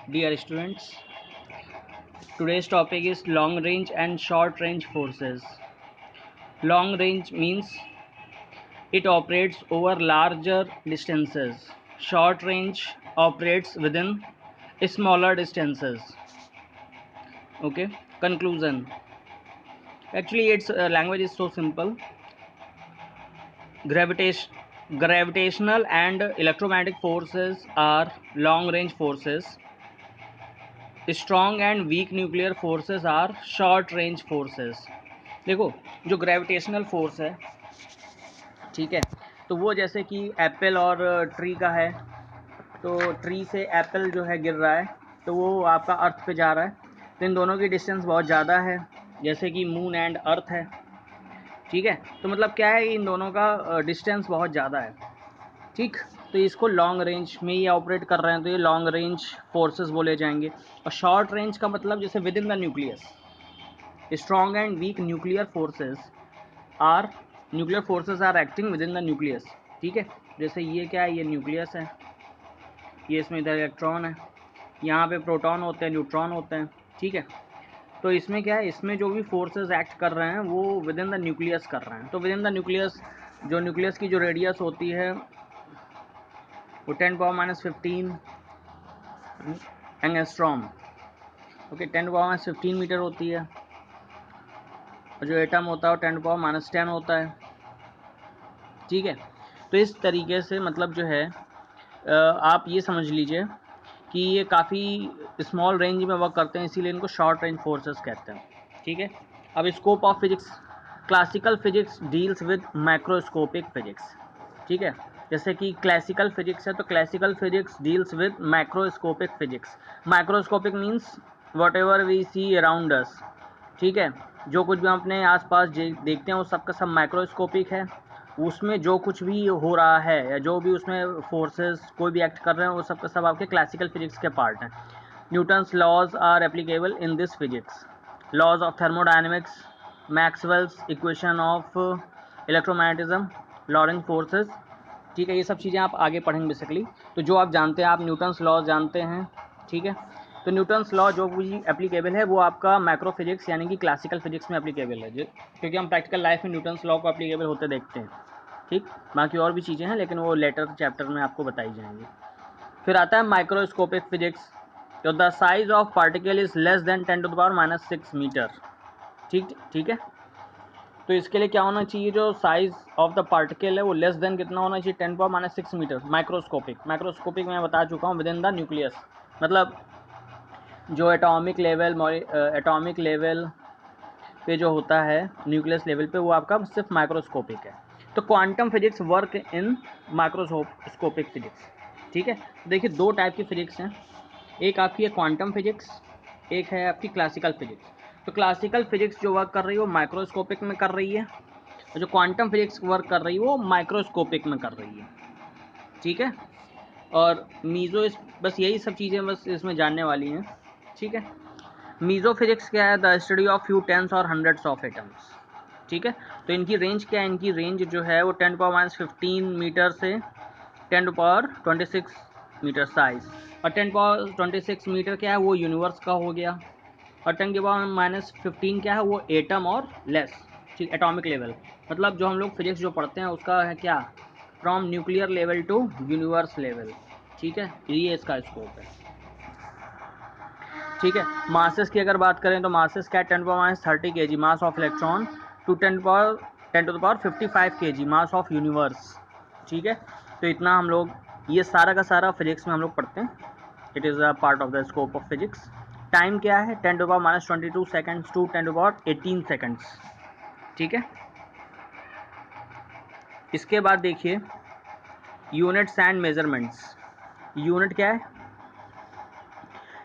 Dear students, today's topic is long range and short range forces. Long range means it operates over larger distances. Short range operates within smaller distances. Okay. Conclusion. Actually, its language is so simple. Gravitational and electromagnetic forces are long range forces. Strong and weak nuclear forces are short range forces. देखो, जो gravitational force है, ठीक है, तो वो जैसे कि Apple और ट्री का है, तो ट्री से एप्पल जो है गिर रहा है, तो वो आपका अर्थ पे जा रहा है, तो इन दोनों की डिस्टेंस बहुत ज़्यादा है, जैसे कि मून एंड अर्थ है। ठीक है, तो मतलब क्या है, इन दोनों का डिस्टेंस बहुत ज़्यादा है। ठीक, तो इसको लॉन्ग रेंज में ये ऑपरेट कर रहे हैं, तो ये लॉन्ग रेंज फोर्सेस बोले जाएंगे। और शॉर्ट रेंज का मतलब जैसे within the nucleus, strong and weak nuclear forces are acting within the nucleus. ठीक है, जैसे ये क्या है, ये न्यूक्लियस है, ये इसमें इधर इलेक्ट्रॉन है, यहाँ पे प्रोटॉन होते हैं, न्यूट्रॉन होते हैं। ठीक है, तो इसमें क्या है, इसमें जो भी फोर्सेस एक्ट कर रहे हैं वो विद इन द न्यूक्लियस कर रहे हैं। तो विद इन द न्यूक्लियस, जो न्यूक्लियस की जो रेडियस होती है वो 10⁻⁻15 एंगस्ट्रॉम, ओके, 10⁻⁻15 मीटर होती है। और जो एटम होता है वो 10⁻⁻10 होता है। ठीक है, तो इस तरीके से मतलब जो है आप ये समझ लीजिए कि ये काफ़ी स्मॉल रेंज में वर्क करते हैं, इसीलिए इनको शॉर्ट रेंज फोर्सेस कहते हैं। ठीक है, अब scope of physics, classical physics deals with microscopic physics. ठीक है, जैसे कि क्लासिकल फिजिक्स है, तो classical physics deals with microscopic physics. Microscopic means whatever we see around us. ठीक है, जो कुछ भी हम अपने आसपास देखते हैं वो सब का सब माइक्रोस्कोपिक है। उसमें जो कुछ भी हो रहा है या जो भी उसमें फोर्सेस कोई भी एक्ट कर रहे हैं वो सब का सब आपके क्लासिकल फिजिक्स के पार्ट हैं। Newton's laws are applicable in this physics. Laws of thermodynamics, Maxwell's equation of electromagnetism, Lorentz forces. ठीक है, ये सब चीज़ें आप आगे पढ़ेंगे बेसिकली। तो जो आप जानते हैं, आप न्यूटन्स लॉ जानते हैं। ठीक है, तो न्यूटन्स लॉ जो भी एप्लीकेबल है वो आपका माइक्रो फिजिक्स यानी कि क्लासिकल फिजिक्स में एप्लीकेबल है, क्योंकि हम प्रैक्टिकल लाइफ में न्यूटन्स लॉ को एप्लीकेबल होते देखते हैं। ठीक, बाकी और भी चीज़ें हैं लेकिन वो लेटर चैप्टर में आपको बताई जाएंगी। फिर आता है माइक्रोस्कोपिक फिजिक्स। तो the size of particle is less than 10⁻⁻6 metre. ठीक है, तो इसके लिए क्या होना चाहिए, जो साइज ऑफ द पार्टिकल है वो लेस देन कितना होना चाहिए, 10⁻⁻6 मीटर। माइक्रोस्कोपिक मैं बता चुका हूँ, विद इन द न्यूक्लियस, मतलब जो एटॉमिक लेवल पे जो होता है, न्यूक्लियस लेवल पे, वो आपका सिर्फ माइक्रोस्कोपिक है। तो quantum physics work in microscopic physics. ठीक है, देखिए दो टाइप की फिजिक्स हैं, एक आपकी है क्वांटम फिजिक्स, एक है आपकी क्लासिकल फिजिक्स। तो क्लासिकल फिजिक्स जो वर्क कर रही है वो माइक्रोस्कोपिक में कर रही है, और जो क्वांटम फिजिक्स वर्क कर रही है वो माइक्रोस्कोपिक में कर रही है। ठीक है, और बस यही सब चीज़ें बस इसमें जानने वाली हैं। ठीक है, मीजो फिजिक्स क्या है, the study of few tens और हंड्रेड्स ऑफ एटम्स। ठीक है, तो इनकी रेंज क्या है, इनकी रेंज जो है वो 10⁻⁻15 मीटर से 10⁻26 मीटर साइज। और 10⁻26 मीटर क्या है, वो यूनिवर्स का हो गया। और 10⁻⁻15 क्या है, वो एटम और लेस, ठीक, एटॉमिक लेवल, मतलब जो हम लोग फिजिक्स जो पढ़ते हैं उसका है क्या, from nuclear level to universe level. ठीक है, ये इसका स्कोप है। ठीक है, मासेस की अगर बात करें तो मासेस क्या है, 10⁻30 kg mass of electron to 10⁻55 kg mass of universe. ठीक है, तो इतना हम लोग, ये सारा का सारा फिजिक्स में हम लोग पढ़ते हैं। It is a part of the scope of physics. Time क्या है, 10⁻22 सेकेंड्स टू 10⁻18 सेकेंड्स। ठीक है, इसके बाद देखिए यूनिट्स एंड मेजरमेंट्स। यूनिट क्या है,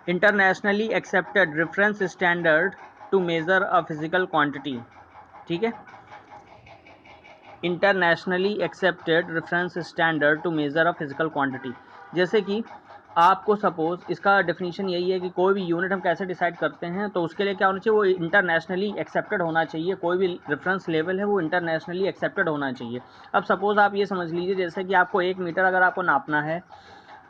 internationally accepted reference standard to measure a physical quantity. ठीक है, internationally accepted reference standard to measure a physical quantity. जैसे कि आपको सपोज, इसका डेफिनेशन यही है कि कोई भी यूनिट हम कैसे डिसाइड करते हैं, तो उसके लिए क्या होना चाहिए, वो इंटरनेशनली एक्सेप्टेड होना चाहिए। कोई भी रेफरेंस लेवल है वो इंटरनेशनली एक्सेप्टेड होना चाहिए। अब सपोज आप ये समझ लीजिए, जैसे कि आपको 1 मीटर अगर आपको नापना है,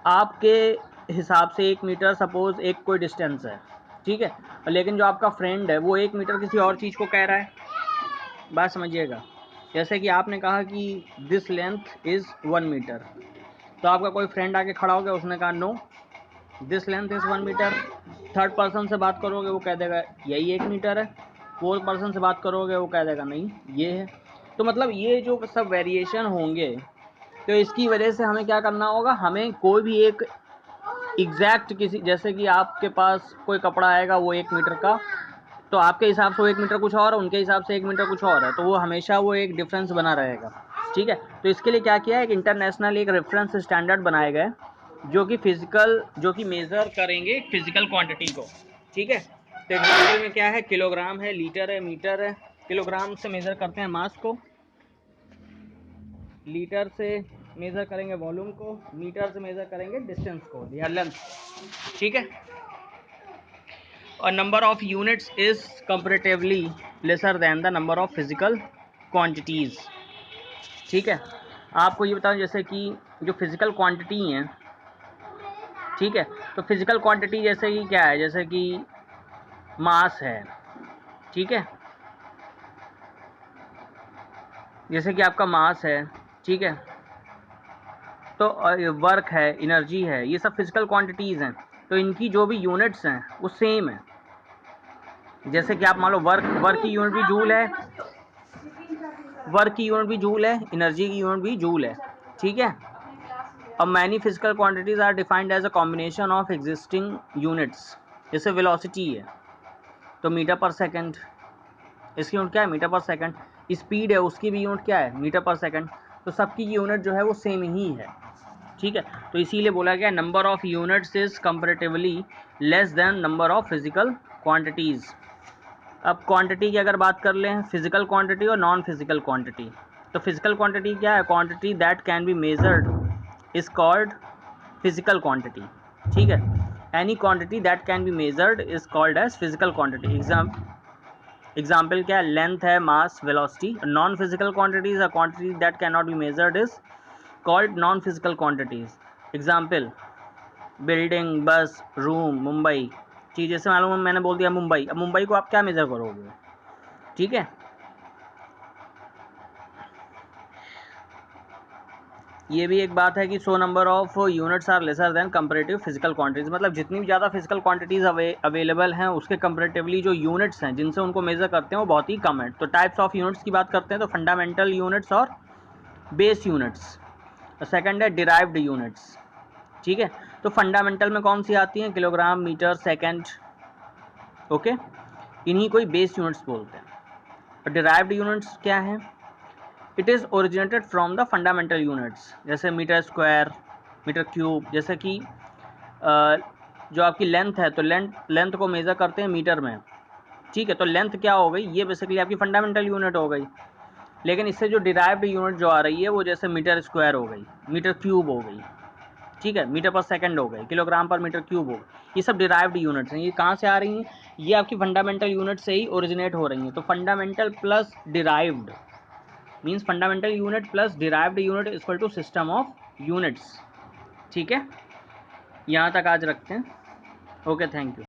आपके हिसाब से 1 मीटर सपोज एक कोई डिस्टेंस है, ठीक है, लेकिन जो आपका फ्रेंड है वो 1 मीटर किसी और चीज़ को कह रहा है। बात समझिएगा, जैसे कि आपने कहा कि दिस लेंथ इज़ 1 मीटर, तो आपका कोई फ्रेंड आके खड़ा हो गया, उसने कहा no this length is 1 metre. Third person से बात करोगे वो कह देगा यही 1 मीटर है। फोर्थ पर्सन से बात करोगे वो कह देगा नहीं ये है। तो मतलब ये जो सब वेरिएशन होंगे, तो इसकी वजह से हमें क्या करना होगा, हमें कोई भी एक एग्जैक्ट किसी, जैसे कि आपके पास कोई कपड़ा आएगा वो 1 मीटर का, तो आपके हिसाब से वो 1 मीटर कुछ और है, उनके हिसाब से 1 मीटर कुछ और है, तो वो हमेशा वो एक डिफरेंस बना रहेगा, ठीक है। तो इसके लिए क्या किया है, एक इंटरनेशनल एक रेफरेंस स्टैंडर्ड बनाए गए जो कि मेज़र करेंगे फिजिकल क्वांटिटी को, ठीक है। तो एग्जाम्पल में क्या है, किलोग्राम है, लीटर है, मीटर है। किलोग्राम से मेज़र करते हैं मास को, लीटर से मेज़र करेंगे वॉल्यूम को, मीटर से मेज़र करेंगे डिस्टेंस को या लेंथ, ठीक है। और number of units is comparatively lesser than the number of physical quantities, ठीक है। आपको ये बताऊं, जैसे कि जो फिजिकल क्वांटिटी हैं, ठीक है, तो फिजिकल क्वांटिटी जैसे कि क्या है, जैसे कि मास है, ठीक है, जैसे कि आपका मास है, ठीक है, तो वर्क है, एनर्जी है, ये सब फिजिकल क्वांटिटीज़ हैं। तो इनकी जो भी यूनिट्स हैं वो सेम है। जैसे कि आप मान लो वर्क की यूनिट भी जूल है, वर्क की यूनिट भी जूल है, एनर्जी की यूनिट भी जूल है, ठीक है। अब many physical quantities are defined as a combination of existing units. जैसे वेलोसिटी है तो मीटर पर सेकंड, इसकी यूनिट क्या है, मीटर पर सेकंड। स्पीड है, उसकी भी यूनिट क्या है, मीटर पर सेकंड। तो सबकी यूनिट जो है वो सेम ही है, ठीक है। तो इसीलिए बोला गया number of units is comparatively less than number of physical quantities. अब क्वांटिटी की अगर बात कर लें, फिजिकल क्वांटिटी और नॉन फिजिकल क्वांटिटी। तो फिजिकल क्वांटिटी क्या है, quantity that can be measured is called physical quantity, ठीक है। Any quantity that can be measured is called as physical quantity. Example क्या है, लेंथ है, mass, velocity. Non physical quantities, a quantity that can not be measured is called non physical quantities. Example building, बस, room, Mumbai. ठीक, जैसे मालूम मैंने बोल दिया मुंबई, अब मुंबई को आप क्या मेजर करोगे, ठीक है। ये भी एक बात है कि so number of units are lesser than comparative physical quantities, मतलब जितनी भी ज़्यादा फिजिकल क्वांटिटीज़ अवेलेबल हैं उसके कंपैरेटिवली जो यूनिट्स हैं जिनसे उनको मेजर करते हैं वो बहुत ही कम है। तो टाइप्स ऑफ यूनिट्स की बात करते हैं, तो फंडामेंटल यूनिट्स और बेस यूनिट्स। सेकंड है डिराइव्ड यूनिट्स, ठीक है। तो फंडामेंटल में कौन सी आती हैं, किलोग्राम, मीटर, सेकेंड, ओके, इन्हीं को ही बेस यूनिट्स बोलते हैं। और डिराइव्ड यूनिट्स क्या हैं, it is originated from the fundamental units, जैसे मीटर स्क्वायर, मीटर क्यूब। जैसे कि जो आपकी लेंथ है, तो लेंथ को मेज़र करते हैं मीटर में, ठीक है। तो लेंथ क्या हो गई, ये बेसिकली आपकी फंडामेंटल यूनिट हो गई। लेकिन इससे जो डिराइव्ड यूनिट जो आ रही है वो जैसे मीटर स्क्वायर हो गई, मीटर क्यूब हो गई, ठीक है, मीटर पर सेकंड हो गई, किलोग्राम पर मीटर क्यूब हो गई। ये सब डिराइव्ड यूनिट्स हैं। ये कहाँ से आ रही हैं, ये आपकी फंडामेंटल यूनिट से ही ओरिजिनेट हो रही हैं। तो fundamental plus derived means fundamental unit plus derived unit equal to system of units, ठीक है। यहाँ तक आज रखते हैं, ओके, थैंक यू।